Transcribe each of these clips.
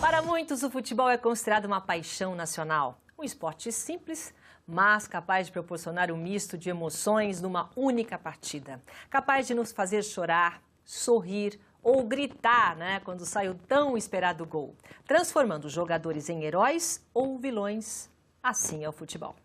Para muitos, o futebol é considerado uma paixão nacional. Um esporte simples, mas capaz de proporcionar um misto de emoções numa única partida. Capaz de nos fazer chorar, sorrir ou gritar, né, quando sai o tão esperado gol. Transformando os jogadores em heróis ou vilões. Assim é o futebol.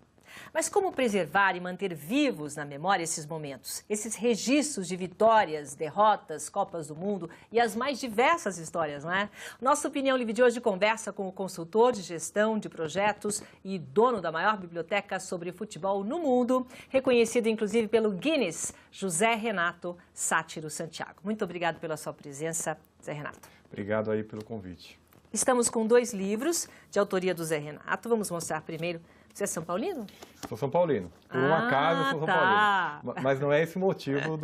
Mas como preservar e manter vivos na memória esses momentos? Esses registros de vitórias, derrotas, Copas do Mundo e as mais diversas histórias, não é? Nossa Opinião Livre de hoje conversa com o consultor de gestão de projetos e dono da maior biblioteca sobre futebol no mundo, reconhecido inclusive pelo Guinness, José Renato Sátiro Santiago. Muito obrigado pela sua presença, Zé Renato. Obrigado aí pelo convite. Estamos com 2 livros de autoria do Zé Renato. Vamos mostrar primeiro. Você é São Paulino? Sou São Paulino. Por um acaso, eu sou São Paulino. Mas não é esse o motivo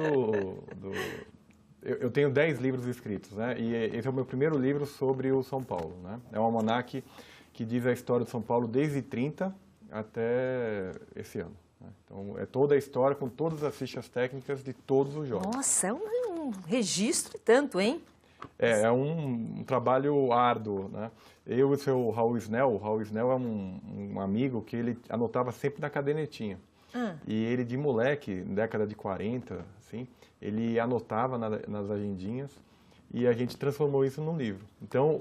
Eu tenho 10 livros escritos, né? E esse é o meu primeiro livro sobre o São Paulo, né? É um almanaque que diz a história do São Paulo desde 30 até esse ano, né? Então, é toda a história com todas as fichas técnicas de todos os jogos. Nossa, é um registro e tanto, hein? É um trabalho árduo, né? Eu e o seu Raul Snell é um amigo que ele anotava sempre na cadernetinha. E ele, de moleque, década de 40, assim, ele anotava nas agendinhas e a gente transformou isso num livro. Então,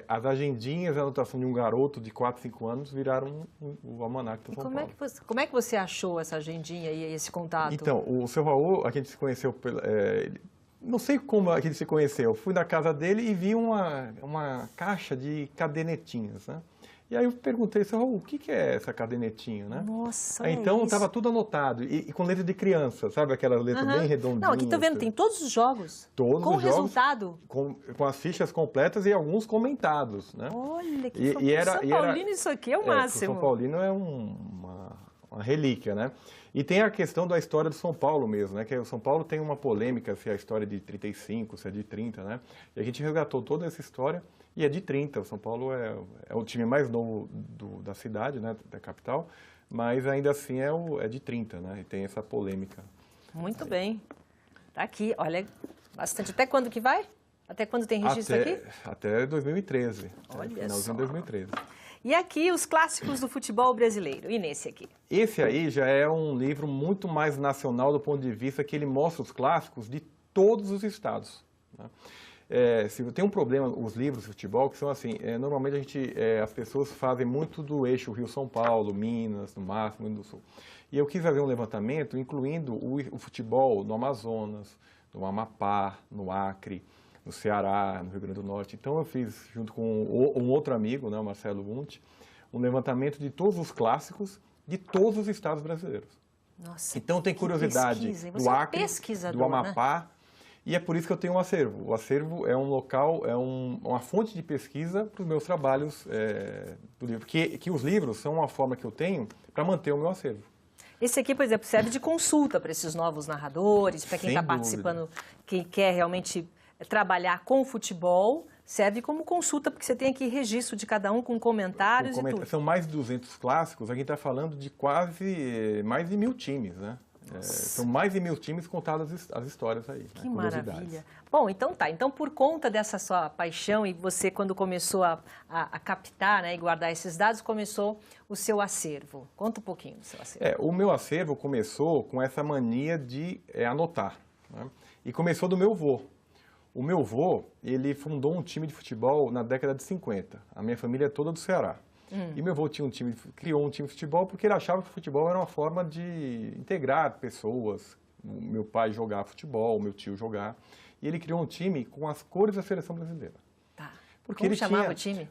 as agendinhas, a anotação de um garoto de 4, 5 anos viraram o almanaque do São Paulo. Como é que você achou essa agendinha e esse contato? Então, o seu Raul, a gente se conheceu... Não sei como a gente se conheceu. Fui na casa dele e vi uma caixa de cadernetinhas, né? E aí eu perguntei, seu Raul, o que é essa cadernetinha, né? Nossa, então estava tudo anotado e com letra de criança, sabe? Aquelas letras bem redondinhas. Não, aqui tá vendo, tem todos os jogos. Todos com os o resultado. Com as fichas completas e alguns comentados, né? Olha, que São Paulino isso aqui é o máximo. São Paulino é uma relíquia, né? E tem a questão da história do São Paulo mesmo, né? Que o São Paulo tem uma polêmica se é a história de 35, se é de 30, né? E a gente resgatou toda essa história e é de 30. O São Paulo é o time mais novo da cidade, né? Da capital, mas ainda assim é de 30, né? E tem essa polêmica. Muito bem. Tá aqui, olha, bastante. Até quando que vai? Até quando tem registro aqui? Até 2013. Olha finalzinho só. de 2013. E aqui os clássicos do futebol brasileiro. E nesse aqui? Esse aí já é um livro muito mais nacional do ponto de vista que ele mostra os clássicos de todos os estados, né? Se tem um problema, os livros de futebol, que são assim, normalmente as pessoas fazem muito do eixo Rio-São Paulo, Minas, no máximo, do Sul. E eu quis fazer um levantamento incluindo o futebol no Amazonas, no Amapá, no Acre, no Ceará, no Rio Grande do Norte. Então eu fiz, junto com um outro amigo, né, o Marcelo Wundt, um levantamento de todos os clássicos de todos os estados brasileiros. Nossa, então tem curiosidade do Acre, do Amapá, né? E é por isso que eu tenho um acervo. O acervo é um local, uma fonte de pesquisa para os meus trabalhos do livro. Que os livros são uma forma que eu tenho para manter o meu acervo. Esse aqui, por exemplo, serve de consulta para esses novos narradores, para quem está participando, quem quer realmente trabalhar com futebol, serve como consulta, porque você tem aqui registro de cada um com comentários e tudo. São mais de 200 clássicos, a gente está falando de quase mais de 1000 times, né? São mais de 1000 times contadas as histórias aí. Que maravilha. Bom, então tá. Então, por conta dessa sua paixão e você, quando começou a captar, né, e guardar esses dados, começou o seu acervo. Conta um pouquinho do seu acervo. O meu acervo começou com essa mania de anotar, né? E começou do meu avô. O meu avô, ele fundou um time de futebol na década de 50. A minha família é toda do Ceará. E meu avô criou um time de futebol porque ele achava que o futebol era uma forma de integrar pessoas. O meu pai jogar futebol, o meu tio jogar. E ele criou um time com as cores da seleção brasileira. Tá. Como chamava o time?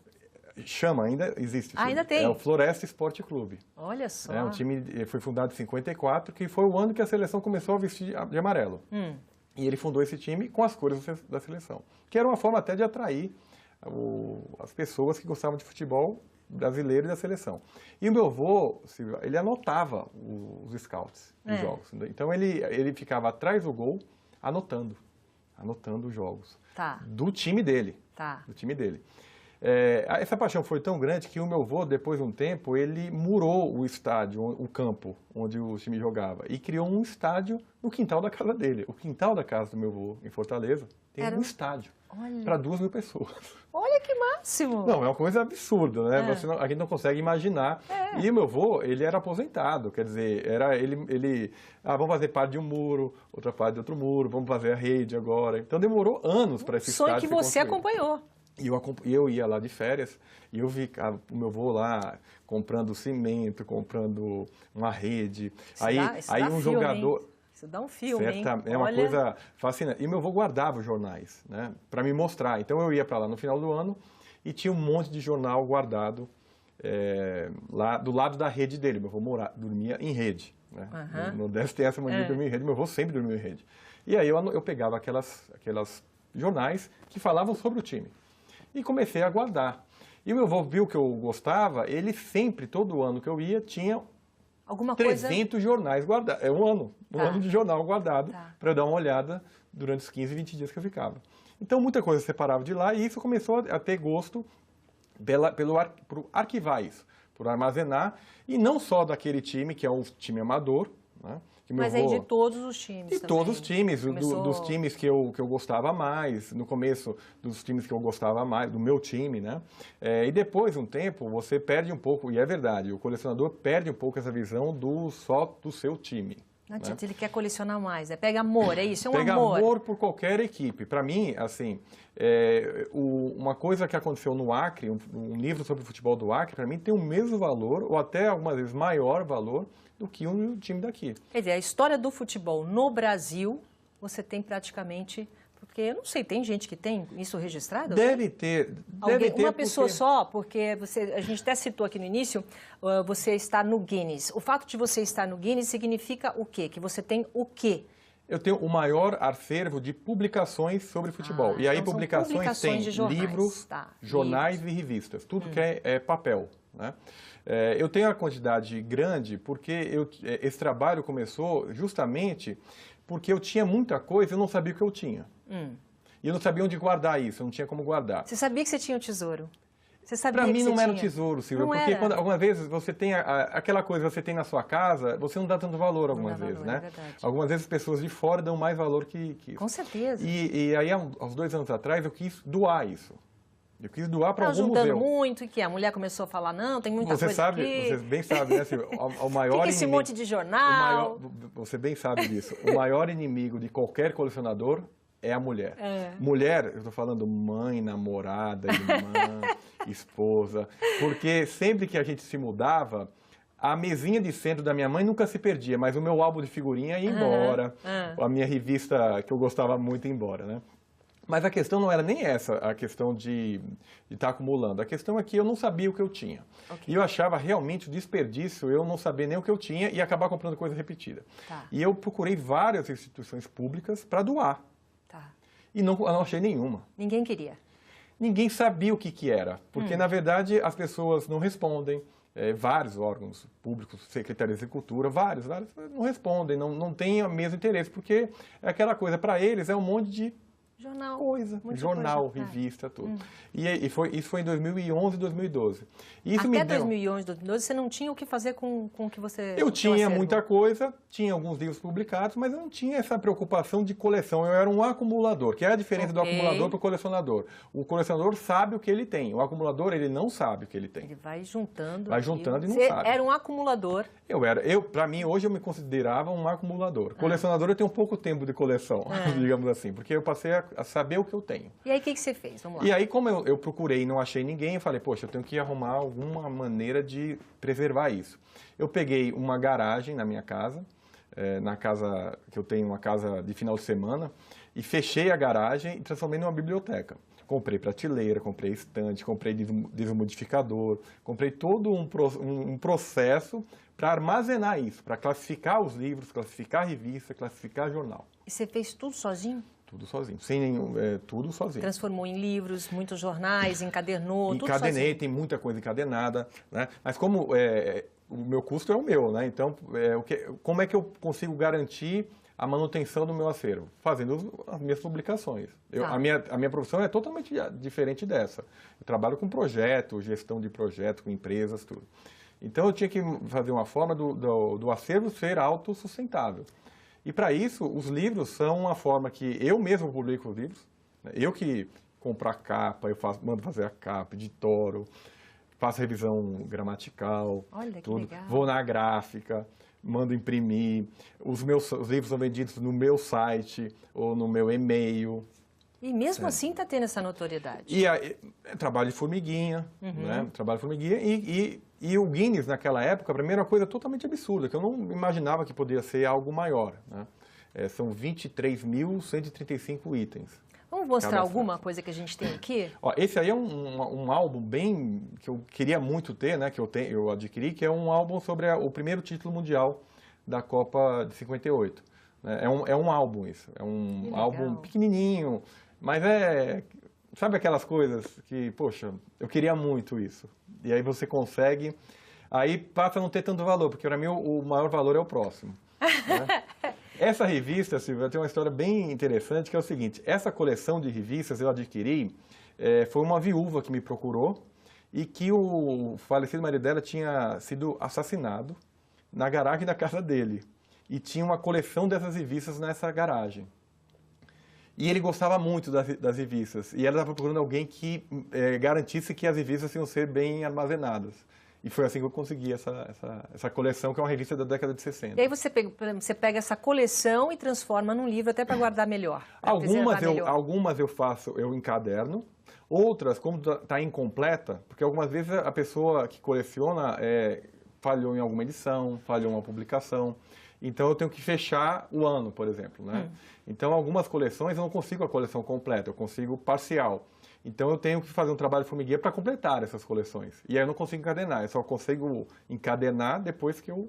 Ainda existe. Ainda tem? É o Floresta Esporte Clube. Olha só. É um time, foi fundado em 54, que foi o ano que a seleção começou a vestir de amarelo. E ele fundou esse time com as cores da seleção. Que era uma forma até de atrair as pessoas que gostavam de futebol brasileiro e da seleção. E o meu avô, ele anotava os scouts dos jogos. Então ele ficava atrás do gol anotando os jogos do time dele. Tá. Do time dele. Essa paixão foi tão grande que o meu avô, depois de um tempo, ele murou o estádio, o campo onde o time jogava e criou um estádio no quintal da casa dele. O quintal da casa do meu avô, em Fortaleza, tem um estádio para 2.000 pessoas. Olha que máximo! Não, é uma coisa absurda, né? A gente não consegue imaginar. E o meu avô, ele era aposentado, quer dizer, vamos fazer parte de um muro, outra parte de outro muro, vamos fazer a rede agora. Então demorou anos para esse estádio ser sonho que você construído. acompanhou. E eu ia lá de férias e eu vi o meu avô lá comprando cimento, comprando uma rede. Aí um jogador... Hein? Isso dá um filme, hein? É uma coisa fascinante. E meu avô guardava os jornais, né, para me mostrar. Então eu ia para lá no final do ano e tinha um monte de jornal guardado lá do lado da rede dele. Meu avô dormia em rede. Né? No Nordeste tem essa mania de dormir em rede, meu avô sempre dormiu em rede. E aí eu pegava aquelas jornais que falavam sobre o time. E comecei a guardar. E o meu avô viu que eu gostava, ele sempre, todo ano que eu ia, tinha alguma 300 jornais guardados. É um ano de jornal guardado para eu dar uma olhada durante os 15, 20 dias que eu ficava. Então, muita coisa eu separava de lá e isso começou a ter gosto por arquivar isso, por armazenar, e não só daquele time, que é um time amador, né? Mas aí de todos os times de também. todos os times, dos times que eu gostava mais, no começo dos times que eu gostava mais, do meu time, né? E depois, um tempo, você perde um pouco, e é verdade, o colecionador perde um pouco essa visão só do seu time. Não, né? Ele quer colecionar mais, pega amor, é isso, é um amor. Pega amor por qualquer equipe. Para mim, assim, uma coisa que aconteceu no Acre, um livro sobre o futebol do Acre, para mim tem o mesmo valor, ou até algumas vezes maior valor, do que um time daqui. Quer dizer, a história do futebol no Brasil, você tem praticamente... Porque, eu não sei, tem gente que tem isso registrado? Deve ter. Uma pessoa só, porque a gente até citou aqui no início, você está no Guinness. O fato de você estar no Guinness significa o quê? Que você tem o quê? Eu tenho o maior acervo de publicações sobre futebol. E aí então publicações tem de jornais. livros, jornais e revistas. Tudo que é papel, né? Eu tenho a quantidade grande porque esse trabalho começou justamente porque eu tinha muita coisa e eu não sabia o que eu tinha. E eu não sabia onde guardar isso, eu não tinha como guardar. Você sabia que você tinha um tesouro? Você sabia Para que mim você não era um tinha? tesouro, Silvia, Não porque era. algumas vezes você tem aquela coisa que você tem na sua casa, você não dá tanto valor algumas vezes, né? É verdade. Algumas vezes as pessoas de fora dão mais valor que isso. Com certeza. E aí, aos 2 anos atrás, eu quis doar isso. Eu quis doar para algum juntando museu. muito, e que a mulher começou a falar, não, tem muita coisa aqui. Você bem sabe, né, Silvia? O maior Fica esse inimigo, monte de jornal. você bem sabe disso. O maior inimigo de qualquer colecionador é a mulher. Mulher, eu estou falando mãe, namorada, irmã, esposa. Porque sempre que a gente se mudava, a mesinha de centro da minha mãe nunca se perdia, mas o meu álbum de figurinha ia embora, a minha revista que eu gostava muito ia embora, né? Mas a questão não era nem essa, a questão de estar acumulando. A questão é que eu não sabia o que eu tinha. E eu achava realmente desperdício eu não saber nem o que eu tinha e acabar comprando coisa repetida. E eu procurei várias instituições públicas para doar. E não achei nenhuma. Ninguém queria. Ninguém sabia o que era, porque, na verdade, as pessoas não respondem. Vários órgãos públicos, secretarias de cultura, vários não respondem, não têm o mesmo interesse, porque é aquela coisa, para eles, é um monte de jornal, revista, tudo. Isso foi em 2011, 2012. Até 2011, 2012, você não tinha o que fazer com o que você... Eu tinha muita coisa, tinha alguns livros publicados, mas eu não tinha essa preocupação de coleção. Eu era um acumulador, que é a diferença do acumulador para o colecionador. O colecionador sabe o que ele tem, o acumulador, ele não sabe o que ele tem. Ele vai juntando. Vai juntando e não você sabe. Era um acumulador. Para mim, hoje eu me considerava um acumulador. Colecionador, eu tenho pouco tempo de coleção, digamos assim, porque eu passei a saber o que eu tenho. E aí, o que você fez? Vamos lá. E aí, como eu procurei e não achei ninguém, eu falei, poxa, eu tenho que arrumar alguma maneira de preservar isso. Eu peguei uma garagem na minha casa, na casa que eu tenho, uma casa de final de semana, e fechei a garagem e transformei numa biblioteca. Comprei prateleira, comprei estante, comprei deshumidificador, comprei todo um processo para armazenar isso, para classificar os livros, classificar a revista, classificar jornal. E você fez tudo sozinho? Tudo sozinho, tudo sozinho. Transformou em livros, muitos jornais, encadernou, tudo Encadenei, sozinho. tem muita coisa encadenada, né? Mas como o meu custo é o meu, né? Então, como é que eu consigo garantir a manutenção do meu acervo? Fazendo as minhas publicações. A minha profissão é totalmente diferente dessa. Eu trabalho com projeto, gestão de projetos, com empresas, tudo. Então, eu tinha que fazer uma forma do acervo ser autossustentável. E, para isso, os livros são uma forma que eu mesmo publico os livros, né? Eu que compro a capa, mando fazer a capa, editoro, faço revisão gramatical, olha, tudo. Que legal. Vou na gráfica, mando imprimir. Os livros são vendidos no meu site ou no meu e-mail. E mesmo assim está tendo essa notoriedade. E trabalho de formiguinha, né? Trabalho de formiguinha. E o Guinness, naquela época, para mim era uma coisa totalmente absurda, que eu não imaginava que poderia ser algo maior, né? São 23.135 itens. Vamos mostrar alguma coisa que a gente tem aqui? Ó, esse aí é um álbum que eu queria muito ter, né? Que eu adquiri, que é um álbum sobre o primeiro título mundial da Copa de 58. Né? É um álbum isso, é um álbum pequenininho, mas sabe aquelas coisas que, poxa, eu queria muito isso. E aí você consegue, aí passa a não ter tanto valor, porque para mim o maior valor é o próximo. Né? Essa revista, Silvia, tem uma história bem interessante, que é o seguinte: essa coleção de revistas eu adquiri, foi uma viúva que me procurou e que o falecido marido dela tinha sido assassinado na garagem da casa dele. E tinha uma coleção dessas revistas nessa garagem. E ele gostava muito das revistas. E ela estava procurando alguém que garantisse que as revistas iam ser bem armazenadas. E foi assim que eu consegui essa coleção, que é uma revista da década de 60. E aí você pega essa coleção e transforma num livro até para guardar melhor. Algumas eu encaderno. Outras, como está incompleta, porque algumas vezes a pessoa que coleciona falhou em alguma edição, falhou em uma publicação. Então, eu tenho que fechar o ano, por exemplo, né? Então, algumas coleções eu não consigo a coleção completa, eu consigo parcial. Então, eu tenho que fazer um trabalho de formiguinha para completar essas coleções. E aí eu não consigo encadenar, eu só consigo encadenar depois que eu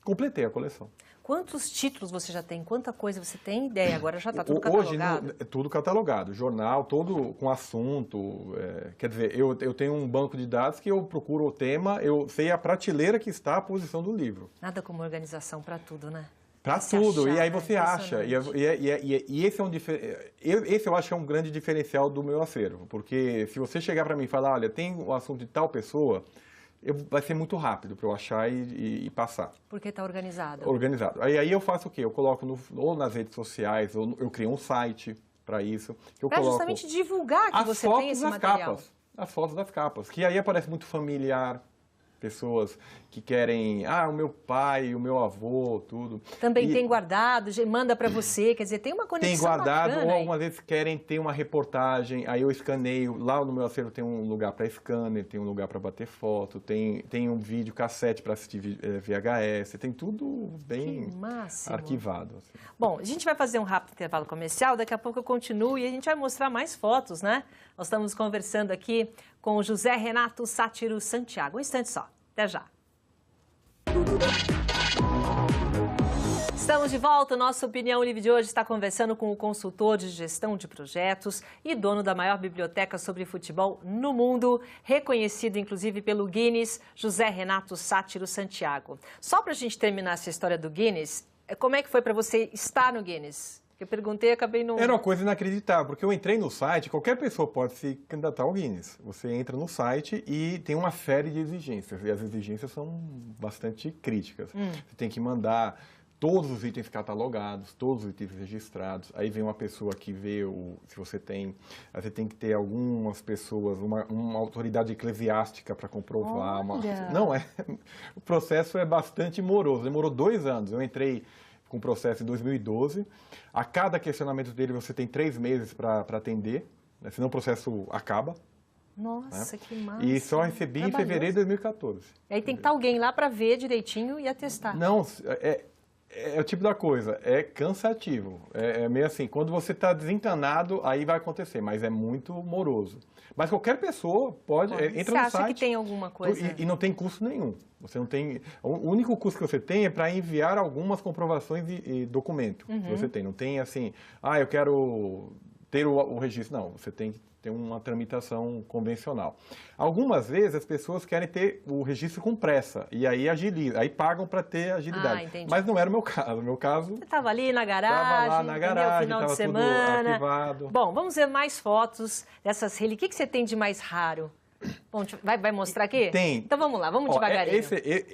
completei a coleção. Quantos títulos você já tem? Quanta coisa você tem ideia? Agora já está tudo catalogado? Hoje, tudo catalogado. Jornal, todo com assunto. Quer dizer, eu tenho um banco de dados que eu procuro o tema, eu sei a prateleira que está a posição do livro. Nada como organização para tudo, né? Para tudo. E aí você acha. E esse eu acho que é um grande diferencial do meu acervo. Porque se você chegar para mim e falar, olha, tem um assunto de tal pessoa, vai ser muito rápido para eu achar e passar. Porque está organizado. Organizado. Aí eu faço o quê? Eu coloco ou nas redes sociais, ou eu crio um site para isso. Para justamente divulgar que você tem esse material. As fotos das capas. Que aí aparece muito familiar. Pessoas que querem, o meu pai, o meu avô, tudo. Também tem guardado, manda para você, quer dizer, tem uma conexão. Tem guardado, bacana, ou algumas vezes querem ter uma reportagem, aí eu escaneio. Lá no meu acervo tem um lugar para scanner, tem um lugar para bater foto, tem um vídeo cassete para assistir VHS, tem tudo bem arquivado. Assim. Bom, a gente vai fazer um rápido intervalo comercial, daqui a pouco eu continuo e a gente vai mostrar mais fotos, né? Nós estamos conversando aqui com o José Renato Sátiro Santiago. Um instante só. Até já. Estamos de volta. Nossa Opinião Livre de hoje está conversando com o consultor de gestão de projetos e dono da maior biblioteca sobre futebol no mundo, reconhecido inclusive pelo Guinness, José Renato Sátiro Santiago. Só para a gente terminar essa história do Guinness, como é que foi para você estar no Guinness? Eu perguntei e acabei não... Era uma coisa inacreditável, porque eu entrei no site, qualquer pessoa pode se candidatar ao Guinness. Você entra no site e tem uma série de exigências, e as exigências são bastante críticas. Você tem que mandar todos os itens catalogados, todos os itens registrados. Aí vem uma pessoa que vê se você tem... Aí você tem que ter algumas pessoas, uma autoridade eclesiástica para comprovar. O processo é bastante moroso, demorou 2 anos. Eu entrei com o processo em 2012. A cada questionamento dele você tem 3 meses para atender, né? Senão o processo acaba. Nossa, que massa. E só recebi em fevereiro de 2014. E aí tem que estar alguém lá para ver direitinho e atestar. Não, é o tipo da coisa, é cansativo. É meio assim, quando você está desencanado, aí vai acontecer, mas é muito moroso. Mas qualquer pessoa pode, entra no site... Você acha que tem alguma coisa? E não tem custo nenhum. Você não tem... O único custo que você tem é para enviar algumas comprovações e documento que você tem. Não tem assim, eu quero ter o registro. Não, você tem que ter uma tramitação convencional. Algumas vezes as pessoas querem ter o registro com pressa, e aí agiliza, aí pagam para ter agilidade. Mas não era o meu caso. O meu caso... Você estava ali na garagem, estava lá na garagem, final de semana. tudo arquivado. Bom, vamos ver mais fotos dessas relíquias. O que você tem de mais raro? Bom, vai mostrar aqui? Tem. Então vamos lá, vamos devagarinho.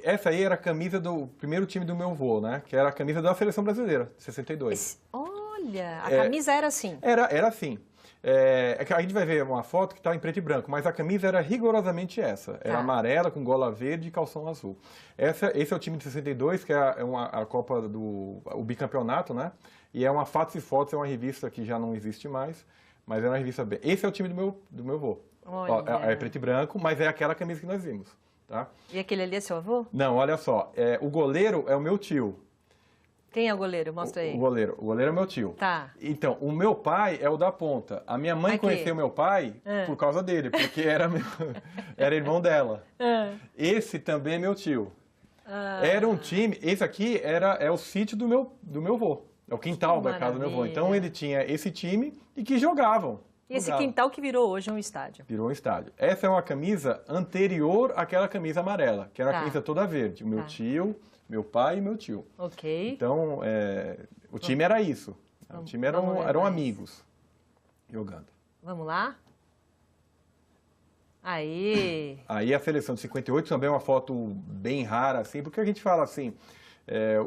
Essa aí era a camisa do primeiro time do meu avô, né? Que era a camisa da Seleção Brasileira, de 62. Olha, a camisa era assim. Era assim. É que a gente vai ver uma foto que está em preto e branco, mas a camisa era rigorosamente essa. Era amarela, com gola verde e calção azul. Esse é o time de 62, que é a Copa o bicampeonato, né? E é uma Fatos e Fotos, é uma revista que já não existe mais, mas é uma revista bem... Esse é o time do meu avô. Ó, é preto e branco, mas é aquela camisa que nós vimos, tá? E aquele ali é seu avô? Não, olha só, o goleiro é o meu tio. Quem é o goleiro? Mostra aí. O goleiro é o meu tio. Tá. Então, o meu pai é o da ponta. A minha mãe conheceu meu pai por causa dele, porque era irmão dela. Esse também é meu tio. Era um time, esse aqui é o sítio do meu avô. É o quintal da casa do meu avô. Então, ele tinha esse time e que jogavam. E esse quintal que virou hoje um estádio. Virou um estádio. Essa é uma camisa anterior àquela camisa amarela, que era a camisa toda verde. O meu tio, meu pai e meu tio. Ok. Então, o time era isso. O time eram amigos jogando. Vamos lá? Aí a seleção de 58 também é uma foto bem rara, assim, porque a gente fala assim,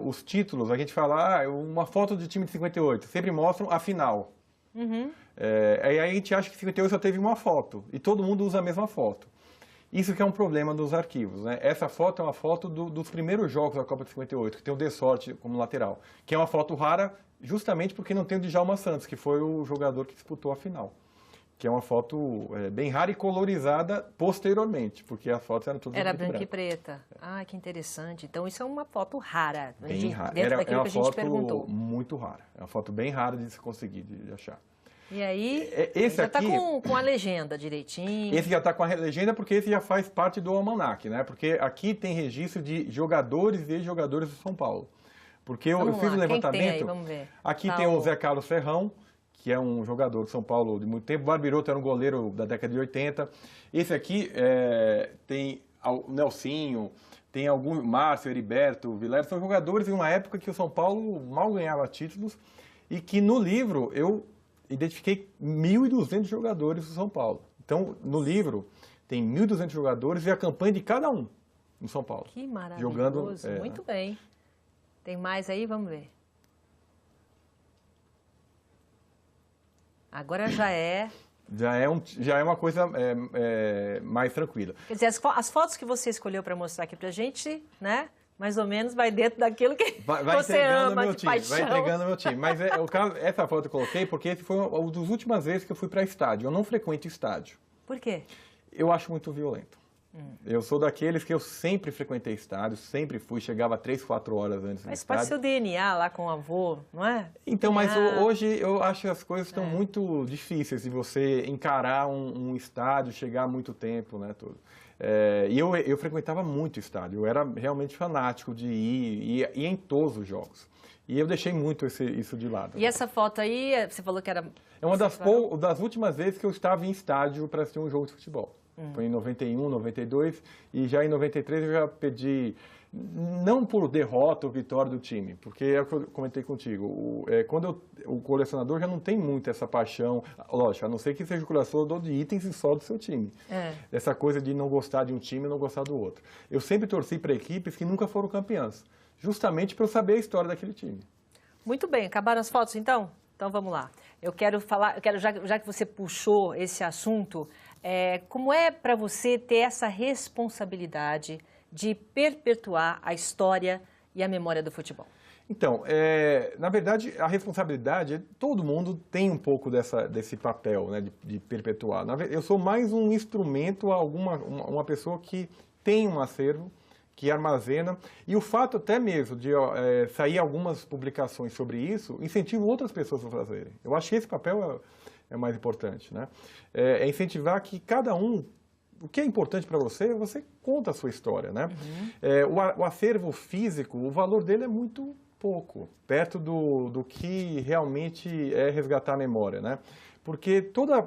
os títulos, a gente fala, uma foto de time de 58, sempre mostram a final. Aí a gente acha que 58 só teve uma foto, e todo mundo usa a mesma foto. Isso que é um problema dos arquivos, né? Essa foto é uma foto dos primeiros jogos da Copa de 58, que tem o De Sorte como lateral, que é uma foto rara justamente porque não tem o Djalma Santos, que foi o jogador que disputou a final. Que é uma foto bem rara e colorizada posteriormente, porque as fotos eram todas branca e preta. Ah, que interessante. Então isso é uma foto rara, bem rara. Dentro daquilo que a gente perguntou. É uma foto muito rara. É uma foto bem rara de se conseguir, de achar. E aí, esse já está com a legenda direitinho. Esse já está com a legenda porque esse já faz parte do almanaque, né? Porque aqui tem registro de jogadores e ex-jogadores do São Paulo. Porque eu fiz um levantamento. Quem tem aí? Vamos ver. Aqui tem o Zé Carlos Ferrão, que é um jogador de São Paulo de muito tempo. O Barbiroto era um goleiro da década de 80. Esse aqui tem o Nelsinho, tem algum Márcio, Heriberto, Vilela. São jogadores em uma época que o São Paulo mal ganhava títulos e que no livro eu identifiquei 1.200 jogadores do São Paulo. Então, no livro, tem 1.200 jogadores e a campanha de cada um no São Paulo. Que maravilhoso, jogando, muito bem. Tem mais aí? Vamos ver. Agora já é uma coisa mais tranquila. Quer dizer, as fotos que você escolheu para mostrar aqui pra gente, né? Mais ou menos vai dentro daquilo que você ama, de paixão. Vai entregando o meu time. Mas essa foto eu coloquei porque esse foi uma das últimas vezes que eu fui para estádio. Eu não frequento estádio. Por quê? Eu acho muito violento. Eu sou daqueles que eu sempre frequentei estádios, sempre fui, chegava 3, 4 horas antes do estádio. Mas pode ser o DNA lá com o avô, não é? Então, mas hoje eu acho que as coisas estão muito difíceis de você encarar um estádio, chegar muito tempo, né, tudo. E eu frequentava muito estádio, eu era realmente fanático de ir em todos os jogos. E eu deixei muito isso de lado. E essa foto aí, você falou que era... É uma das últimas vezes que eu estava em estádio para assistir um jogo de futebol. Foi em 91, 92, e já em 93 eu já perdi, não por derrota ou vitória do time, porque é o que eu comentei contigo, quando o colecionador já não tem muito essa paixão, lógico, a não ser que seja o colecionador de itens e só do seu time. Essa coisa de não gostar de um time e não gostar do outro. Eu sempre torci para equipes que nunca foram campeãs, justamente para eu saber a história daquele time. Muito bem, acabaram as fotos então? Então vamos lá. Eu quero já que você puxou esse assunto, como é para você ter essa responsabilidade de perpetuar a história e a memória do futebol? Então, na verdade, a responsabilidade, todo mundo tem um pouco desse papel, né, de perpetuar. Eu sou mais um instrumento a uma pessoa que tem um acervo, que armazena, e o fato até mesmo de sair algumas publicações sobre isso, incentiva outras pessoas a fazerem. Eu acho que esse papel é mais importante, né? É incentivar que cada um, o que é importante para você conta a sua história, né? O acervo físico, o valor dele é muito pouco, perto do que realmente é resgatar a memória, né? Porque toda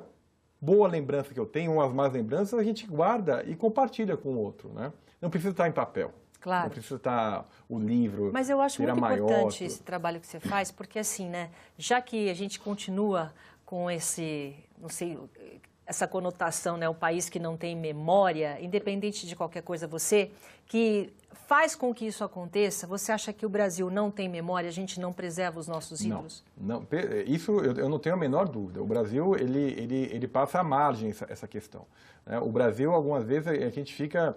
boa lembrança que eu tenho, ou as más lembranças, a gente guarda e compartilha com o outro, né? Não precisa estar em papel. Claro. Não precisa estar o livro. Mas eu acho muito maior, importante esse trabalho que você faz, porque assim, né, já que a gente continua com esse, não sei, essa conotação, né, o país que não tem memória, independente de qualquer coisa, você que faz com que isso aconteça, você acha que o Brasil não tem memória, a gente não preserva os nossos ídolos? Não, isso eu não tenho a menor dúvida. O Brasil, ele passa à margem essa questão, né? O Brasil, algumas vezes, a gente fica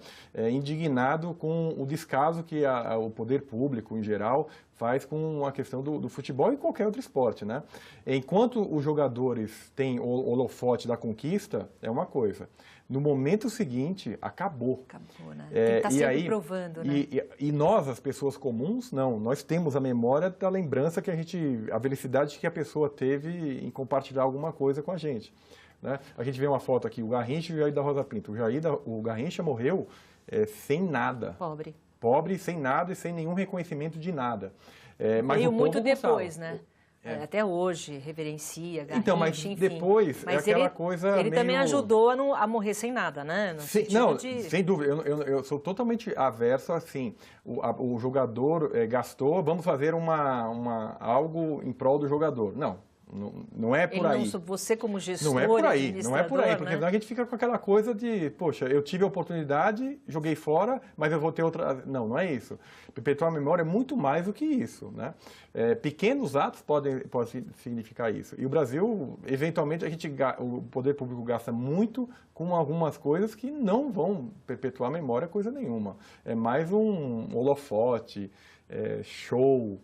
indignado com o descaso que o poder público, em geral, faz com a questão do futebol e qualquer outro esporte, né? Enquanto os jogadores têm o holofote da conquista, é uma coisa. No momento seguinte, acabou. Acabou, né? Tem que estar sempre aí, provando, né? E nós, as pessoas comuns, não. Nós temos a memória da lembrança a felicidade que a pessoa teve em compartilhar alguma coisa com a gente, né? A gente vê uma foto aqui, o Garrincha e o Jair da Rosa Pinto. O Garrincha morreu sem nada. Pobre. Pobre, sem nada e sem nenhum reconhecimento de nada. Mas veio o povo muito depois, gostava, né? Até hoje, reverencia, Garrincha, então, mas enfim. depois Mas é aquela coisa ele meio... também ajudou a morrer sem nada, né? Sem dúvida. Eu sou totalmente averso assim. O jogador gastou, vamos fazer algo em prol do jogador. Não é por aí. Você como gestor, não é por aí, porque né? senão a gente fica com aquela coisa de, poxa, eu tive a oportunidade, joguei fora, mas eu vou ter outra... Não é isso. Perpetuar a memória é muito mais do que isso, né? Pequenos atos podem significar isso. E o Brasil, eventualmente, o poder público gasta muito com algumas coisas que não vão perpetuar a memória coisa nenhuma. É mais um holofote, show...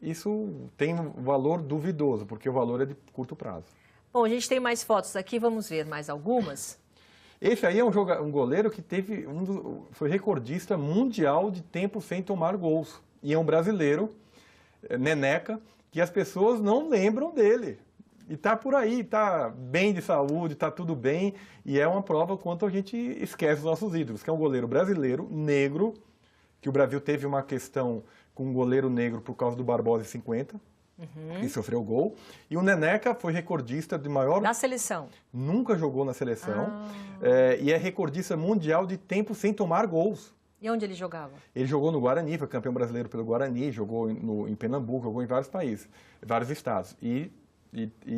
Isso tem um valor duvidoso, porque o valor é de curto prazo. Bom, a gente tem mais fotos aqui, vamos ver mais algumas. Esse aí é um goleiro que foi recordista mundial de tempo sem tomar gols. E é um brasileiro, Neneca, que as pessoas não lembram dele. E está por aí, está bem de saúde, está tudo bem. E é uma prova quanto a gente esquece os nossos ídolos, que é um goleiro brasileiro, negro, que o Brasil teve uma questão com um goleiro negro por causa do Barbosa em 50, que sofreu gol. E o Neneca foi recordista de maior... Da seleção? Nunca jogou na seleção. E é recordista mundial de tempo sem tomar gols. E onde ele jogava? Ele jogou no Guarani, foi campeão brasileiro pelo Guarani, jogou em Pernambuco, jogou em vários países, vários estados. E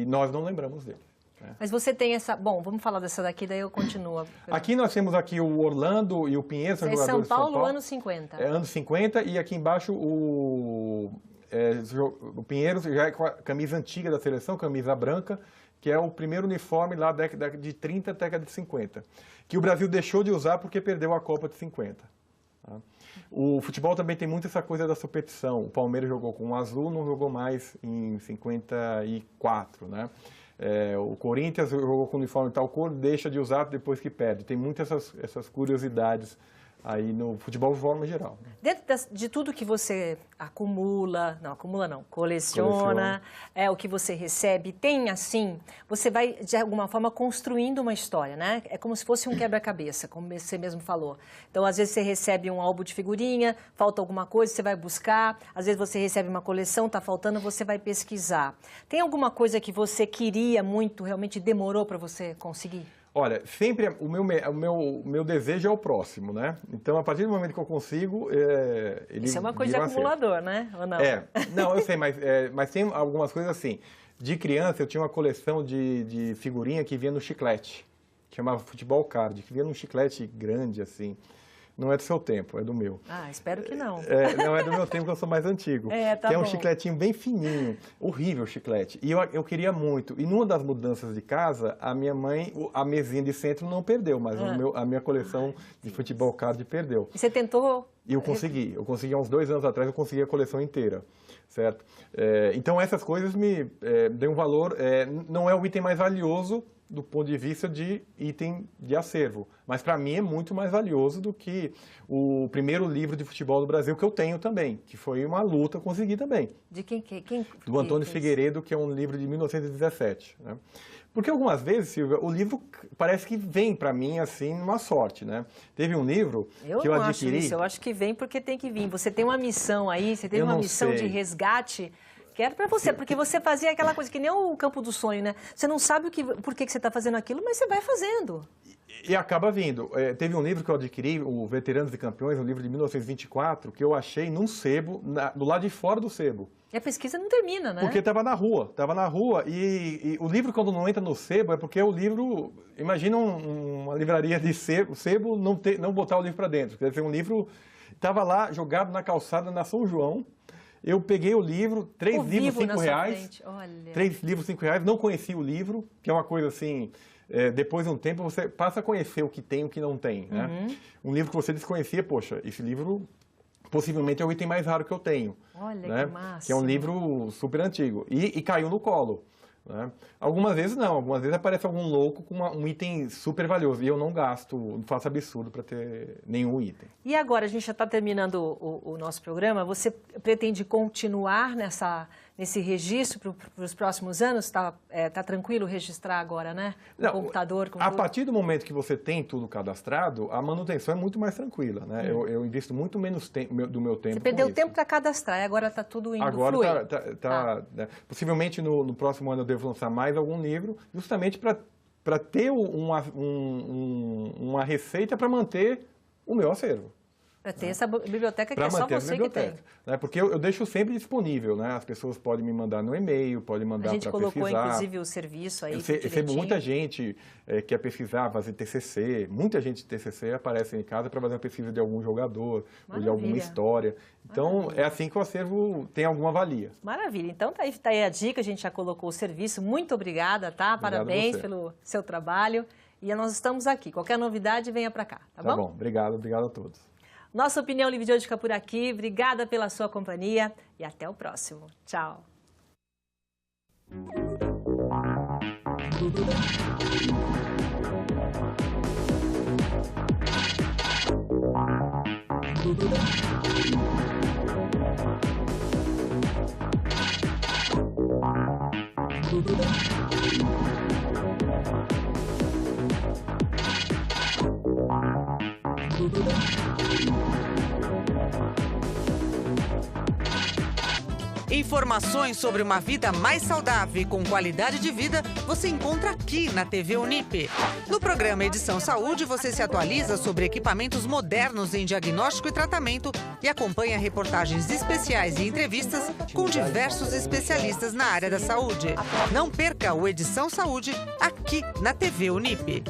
nós não lembramos dele. Mas você tem essa... Bom, vamos falar dessa daqui, daí eu continuo. Aqui nós temos aqui o Orlando e o Pinheiro, são jogadores de São Paulo. Anos 50. Anos 50, e aqui embaixo o Pinheiro já é com a camisa antiga da seleção, camisa branca, que é o primeiro uniforme lá da década de 30, década de 50, que o Brasil deixou de usar porque perdeu a Copa de 50. Tá? O futebol também tem muito essa coisa da competição. O Palmeiras jogou com o azul, não jogou mais em 54, né? O Corinthians jogou com o uniforme de tal cor, deixa de usar depois que perde. Tem muitas essas curiosidades aí no futebol de forma geral. Dentro de tudo que você coleciona, o que você recebe, tem assim, você vai de alguma forma construindo uma história, né? É como se fosse um quebra-cabeça, como você mesmo falou. Então, às vezes você recebe um álbum de figurinha, falta alguma coisa, você vai buscar. Às vezes você recebe uma coleção, está faltando, você vai pesquisar. Tem alguma coisa que você queria muito, realmente demorou para você conseguir? Olha, sempre o meu desejo é o próximo, né? Então, a partir do momento que eu consigo, ele Isso é uma coisa de acumulador, né? Ou não? Não, eu sei, mas tem algumas coisas assim. De criança, eu tinha uma coleção de figurinha que vinha no chiclete, que chamava Futebol Card, que vinha num chiclete grande, assim. Não é do seu tempo, é do meu. Espero que não. Não é do meu tempo, que eu sou mais antigo. Tá que é um bom. chicletinho bem fininho, horrível o chiclete. E eu queria muito. E numa das mudanças de casa, a minha mãe, a mesinha de centro não perdeu, mas a minha coleção de futebol card perdeu. E você tentou? E eu consegui há uns 2 anos atrás, eu consegui a coleção inteira, certo? Então essas coisas me dão um valor, não é o item mais valioso, do ponto de vista de item de acervo. Mas para mim é muito mais valioso do que o primeiro livro de futebol do Brasil que eu tenho também, que foi uma luta conseguir também. De quem? Do Antônio Figueiredo, que é um livro de 1917. Né? Porque algumas vezes, Silvia, o livro parece que vem para mim assim numa sorte, né? Teve um livro que eu adquiri... Acho isso, eu acho que vem porque tem que vir. Você tem uma missão aí, você teve uma missão de resgate... Quero para você, porque você fazia aquela coisa que nem o Campo do Sonho, né? Você não sabe por que você está fazendo aquilo, mas você vai fazendo. E acaba vindo. Teve um livro que eu adquiri, o Veteranos e Campeões, um livro de 1924, que eu achei num sebo, do lado de fora do sebo. E a pesquisa não termina, né? Porque estava na rua, e o livro quando não entra no sebo é porque o livro, imagina uma livraria de sebo não botar o livro para dentro. Quer dizer, um livro estava lá jogado na calçada na São João. Eu peguei o livro, 3 livros, R$5. 3 livros, R$5, não conhecia o livro, que é uma coisa assim, depois de um tempo você passa a conhecer o que tem e o que não tem, né? Um livro que você desconhecia, poxa, esse livro possivelmente é o item mais raro que eu tenho. Olha, né? Que massa. Que é um livro super antigo. E caiu no colo. Né? Algumas vezes não, algumas vezes aparece algum louco com um item super valioso. E eu não gasto, não faço absurdo para ter nenhum item. E agora, a gente já está terminando o nosso programa. Você pretende continuar nesse registro para os próximos anos? Está tranquilo registrar agora, né? Não, computador, a partir do momento que você tem tudo cadastrado, a manutenção é muito mais tranquila. Né? Eu invisto muito menos do meu tempo. Você perdeu tempo para cadastrar e agora está tudo indo agora fluir. Né? Possivelmente no próximo ano eu devo lançar mais algum livro, justamente para ter uma receita para manter o meu acervo. Para ter essa biblioteca que é só você que tem. Né? Porque eu deixo sempre disponível, né? As pessoas podem me mandar no e-mail, podem mandar para pesquisar. A gente colocou, inclusive, o serviço aí. Eu recebo muita gente que quer pesquisar, fazer TCC. Muita gente de TCC aparece em casa para fazer uma pesquisa de algum jogador, ou de alguma história. Então, é assim que o acervo tem alguma valia. Maravilha. Então, tá aí a dica, a gente já colocou o serviço. Muito obrigada, tá? Parabéns pelo seu trabalho. E nós estamos aqui. Qualquer novidade, venha para cá, tá bom? Tá bom. Obrigado a todos. Nossa Opinião Livre de hoje fica por aqui. Obrigada pela sua companhia e até o próximo. Tchau. Informações sobre uma vida mais saudável e com qualidade de vida você encontra aqui na TV Unip. No programa Edição Saúde, você se atualiza sobre equipamentos modernos em diagnóstico e tratamento e acompanha reportagens especiais e entrevistas com diversos especialistas na área da saúde. Não perca o Edição Saúde aqui na TV Unip.